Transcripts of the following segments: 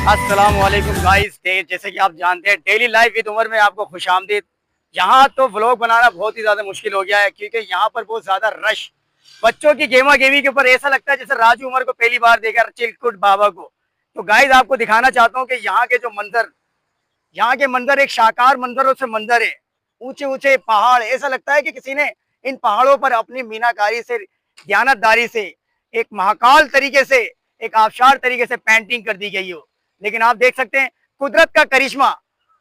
अस्सलाम वालेकुम गाइस। जैसे कि आप जानते हैं डेली लाइफ विद उमर में आपको खुशामदीद। यहाँ तो व्लॉग बनाना बहुत ही ज़्यादा मुश्किल हो गया है क्योंकि यहाँ पर बहुत ज़्यादा रश, बच्चों की गेमा गेमी के ऊपर ऐसा लगता है जैसे राजू उमर को पहली बार देखा चिलकुट बाबा को। तो गाइस आपको दिखाना चाहता हूँ कि यहाँ के मंजर एक शाकार मंजरों से मंजर है। ऊंचे ऊंचे पहाड़, ऐसा लगता है कि किसी ने इन पहाड़ों पर अपनी मीनाकारी से, दयानतदारी से, एक महाकाल तरीके से, एक आबशार तरीके से पेंटिंग कर दी गई हो। लेकिन आप देख सकते हैं कुदरत का करिश्मा,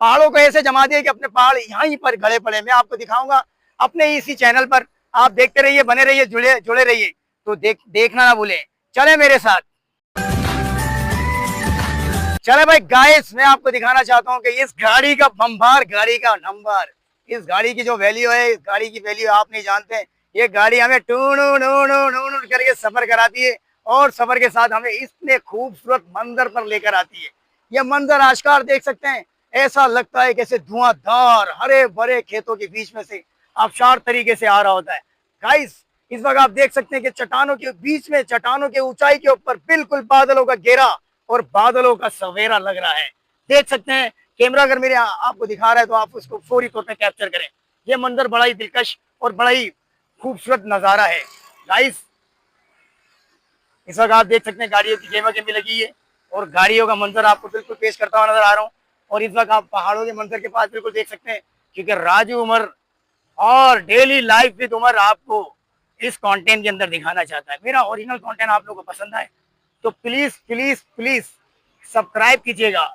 पहाड़ों को ऐसे जमा दिया कि अपने पहाड़ यहीं पर गड़े पड़े। मैं आपको दिखाऊंगा अपने इसी चैनल पर। आप देखते रहिए, बने रहिए, जुड़े जुड़े रहिए। तो देखना ना भूलें, चले मेरे साथ। चले भाई गाइस, मैं आपको दिखाना चाहता हूँ कि इस गाड़ी का बम्बार, गाड़ी का नंबर, इस गाड़ी की जो वैल्यू है, इस गाड़ी की वैल्यू आप नहीं जानते हैं। ये गाड़ी हमें टूनू नूनू नूनू करके सफर कराती है और सफर के साथ हमें इतने खूबसूरत मंजर पर लेकर आती है। ये मंजर आश्कार देख सकते हैं, ऐसा लगता है जैसे धुआंधार हरे भरे खेतों के बीच में से आबशार तरीके से आ रहा होता है। गाइस इस वक्त आप देख सकते हैं कि चट्टानों के बीच में, चट्टानों के ऊंचाई के ऊपर बिल्कुल बादलों का घेरा और बादलों का सवेरा लग रहा है। देख सकते हैं कैमरा अगर मेरे आपको दिखा रहा है तो आप उसको फौरी तौर पे कैप्चर करें। ये मंजर बड़ा ही दिलकश और बड़ा ही खूबसूरत नजारा है। गाइस इस वक्त आप देख सकते हैं गाड़ियों की गेमा गेमी लगी है और गाड़ियों का मंजर आपको बिल्कुल पेश करता हुआ नजर आ रहा हूँ। और इस वक्त आप पहाड़ों के मंजर के पास बिल्कुल देख सकते हैं क्योंकि राजू उमर और डेली लाइफ विद उमर आपको इस कंटेंट के अंदर दिखाना चाहता है। मेरा ओरिजिनल कंटेंट आप लोगों को पसंद आए तो प्लीज प्लीज प्लीज सब्सक्राइब कीजिएगा।